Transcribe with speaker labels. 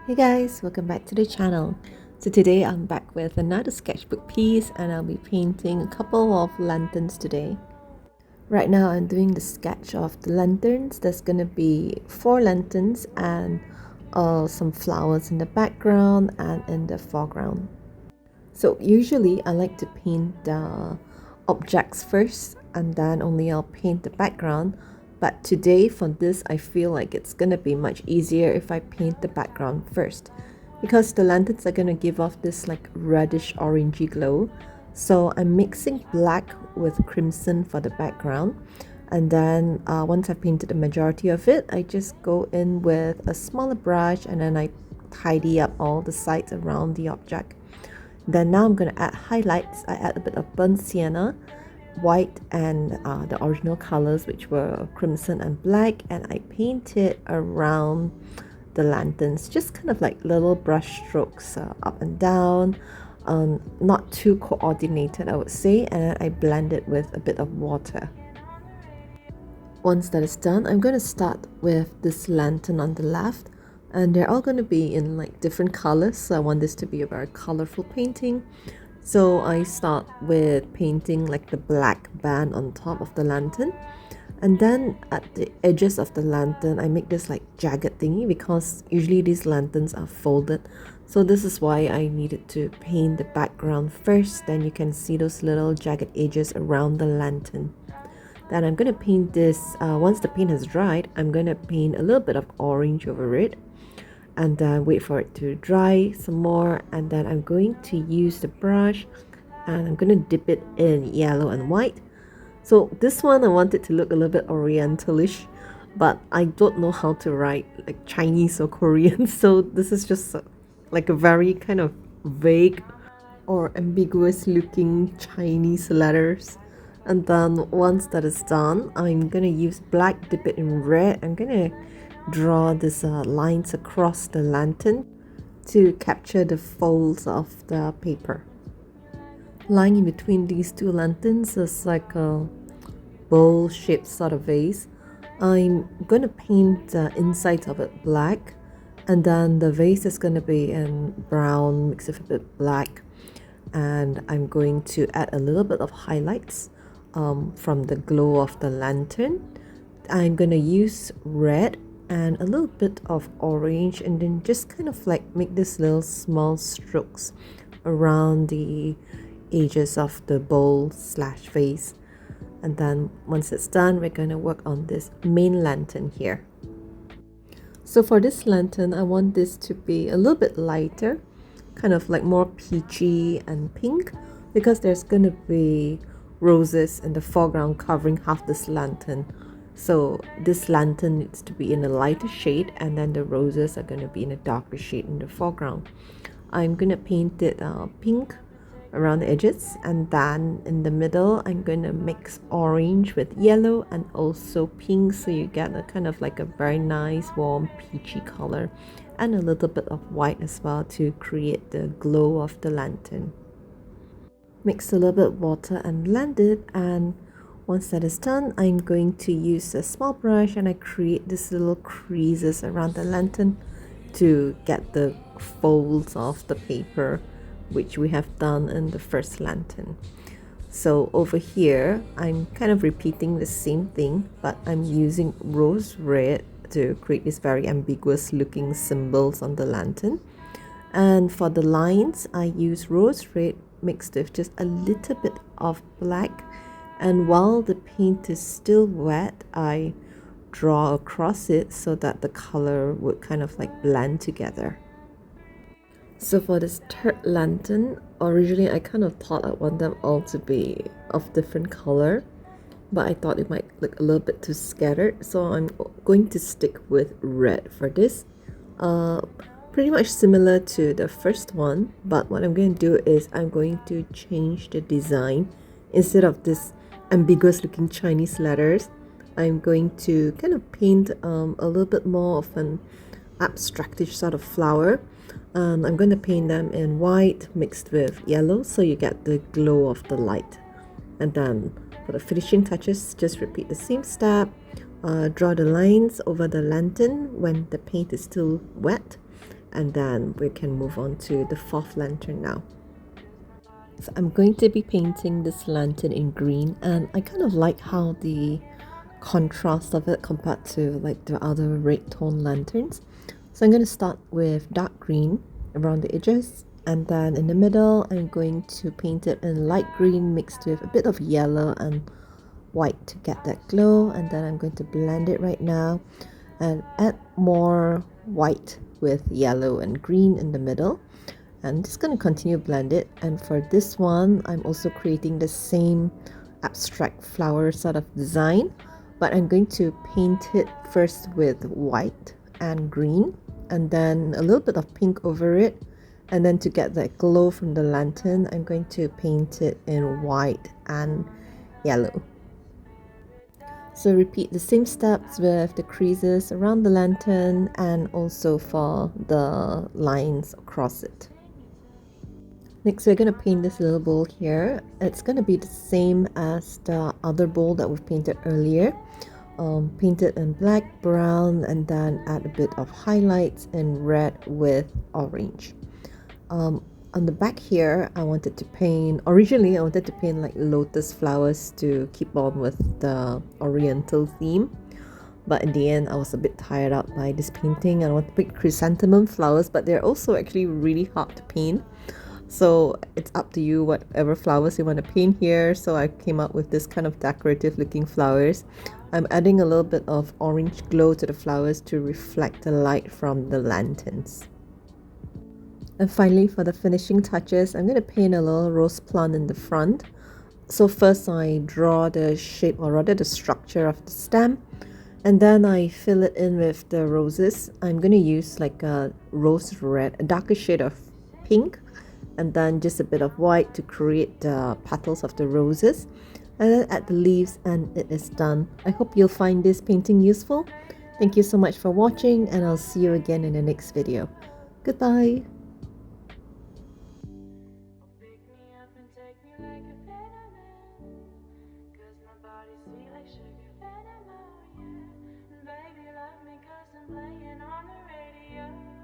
Speaker 1: Hey guys, welcome back to the channel. So today I'm back with another sketchbook piece and I'll be painting a couple of lanterns today. Right now I'm doing the sketch of the lanterns. There's gonna be 4 lanterns and some flowers in the background and in the foreground. So usually I like to paint the objects first and then only I'll paint the background. But today for this I feel like it's gonna be much easier if I paint the background first because the lanterns are gonna give off this like reddish orangey glow. So I'm mixing black with crimson for the background, and then once I've painted the majority of it, I just go in with a smaller brush and then I tidy up all the sides around the object. Then now I'm going to add highlights. I add a bit of burnt sienna, white, and the original colors, which were crimson and black, and I paint it around the lanterns, just kind of like little brush strokes up and down, not too coordinated I would say, and then I blend it with a bit of water. Once that is done, I'm going to start with this lantern on the left, and they're all going to be in like different colors, so I want this to be a very colorful painting. So I start with painting like the black band on top of the lantern, and then at the edges of the lantern I make this like jagged thingy because usually these lanterns are folded. So this is why I needed to paint the background first, then you can see those little jagged edges around the lantern. Then I'm going to paint this, once the paint has dried, I'm going to paint a little bit of orange over it and then wait for it to dry some more, and then I'm going to use the brush and I'm going to dip it in yellow and white. So this one I want it to look a little bit orientalish, but I don't know how to write like Chinese or Korean, so this is just like a very kind of vague or ambiguous looking Chinese letters. And then once that is done, I'm gonna use black, dip it in red. I'm gonna draw these lines across the lantern to capture the folds of the paper. Lying in between these two lanterns is like a bowl shaped sort of vase. I'm gonna paint the inside of it black, and then the vase is gonna be in brown mixed with a bit black, and I'm going to add a little bit of highlights from the glow of the lantern. I'm gonna use red and a little bit of orange, and then just kind of like make this little small strokes around the edges of the bowl slash vase. And then once it's done, we're going to work on this main lantern here. So for this lantern, I want this to be a little bit lighter, kind of like more peachy and pink, because there's going to be roses in the foreground covering half this lantern. So this lantern needs to be in a lighter shade, and then the roses are going to be in a darker shade in the foreground. I'm going to paint it pink around the edges, and then in the middle I'm going to mix orange with yellow and also pink, so you get a kind of like a very nice warm peachy color, and a little bit of white as well to create the glow of the lantern. Mix a little bit of water and blend it, and once that is done, I'm going to use a small brush and I create these little creases around the lantern to get the folds of the paper, which we have done in the first lantern. So over here, I'm kind of repeating the same thing, but I'm using rose red to create these very ambiguous looking symbols on the lantern. And for the lines, I use rose red mixed with just a little bit of black. And while the paint is still wet, I draw across it so that the color would kind of like blend together. So for this third lantern, originally I kind of thought I want them all to be of different color, but I thought it might look a little bit too scattered, so I'm going to stick with red for this. Pretty much similar to the first one, but what I'm going to do is I'm going to change the design. Instead of this ambiguous looking Chinese letters, I'm going to kind of paint a little bit more of an abstractish sort of flower. I'm going to paint them in white mixed with yellow, so you get the glow of the light. And then for the finishing touches, just repeat the same step. Draw the lines over the lantern when the paint is still wet, and then we can move on to the fourth lantern now. So I'm going to be painting this lantern in green, and I kind of like how the contrast of it compared to like the other red tone lanterns. So I'm going to start with dark green around the edges, and then in the middle I'm going to paint it in light green mixed with a bit of yellow and white to get that glow. And then I'm going to blend it right now and add more white with yellow and green in the middle. I'm just going to continue blend it, and for this one I'm also creating the same abstract flower sort of design, but I'm going to paint it first with white and green and then a little bit of pink over it, and then to get that glow from the lantern I'm going to paint it in white and yellow. So repeat the same steps with the creases around the lantern and also for the lines across it. Next, we're going to paint this little bowl here. It's going to be the same as the other bowl that we've painted earlier. Paint it in black, brown, and then add a bit of highlights in red with orange. On the back here, originally I wanted to paint like lotus flowers to keep on with the oriental theme. But in the end, I was a bit tired out by this painting. I want to pick chrysanthemum flowers, but they're also actually really hard to paint. So it's up to you whatever flowers you want to paint here. So I came up with this kind of decorative looking flowers. I'm adding a little bit of orange glow to the flowers to reflect the light from the lanterns. And finally, for the finishing touches, I'm going to paint a little rose plant in the front. So first I draw the shape, or rather the structure of the stem, and then I fill it in with the roses. I'm going to use like a rose red, a darker shade of pink, and then just a bit of white to create the petals of the roses, and then add the leaves, and it is done. I hope you'll find this painting useful. Thank you so much for watching, and I'll see you again in the next video. Goodbye. Baby, love me 'cause I'm playing on the radio.